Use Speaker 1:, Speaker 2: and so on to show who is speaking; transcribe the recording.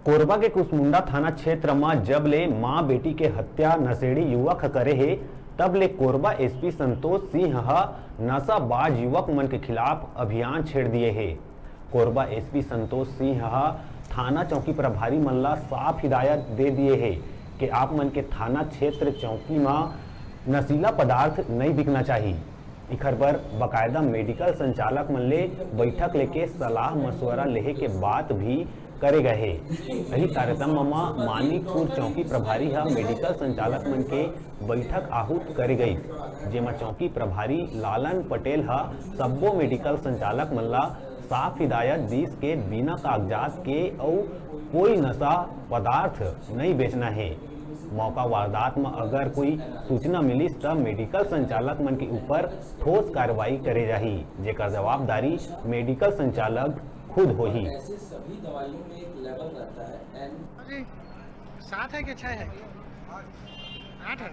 Speaker 1: कोरबा के कुसमुंडा थाना क्षेत्र में जब ले मां बेटी के हत्या नशेड़ी युवक करे है तब ले कोरबा एसपी संतोष सिंह नशाबाज युवक मन के खिलाफ अभियान छेड़ दिए है। कोरबा एसपी संतोष सिंह थाना चौकी प्रभारी मन ला साफ हिदायत दे दिए है कि आप मन के थाना क्षेत्र चौकी में नशीला पदार्थ नहीं बिकना चाहिए। इखर पर बाकायदा मेडिकल संचालक मन ले बैठक लेके सलाह मशवरा लेहे के बात भी करे गए है। यही कार्यक्रम में मानिकपुर चौकी प्रभारी मेडिकल संचालक मन के बैठक आहूत करे गई, जेमा चौकी प्रभारी लालन पटेल सब्बो मेडिकल संचालक मन ला साफ हिदायत दीस के बिना कागजात के और कोई नशा पदार्थ नहीं बेचना है। मौका वारदात में अगर कोई सूचना मिलिस तब मेडिकल संचालक मन के ऊपर ठोस कार्रवाई करे जाही, जेकर जवाबदारी मेडिकल संचालक खुद होही।
Speaker 2: ऐसे सभी दवाइयों में एक लेवल रहता है
Speaker 3: जी 7 है कि 6 है? 8 है।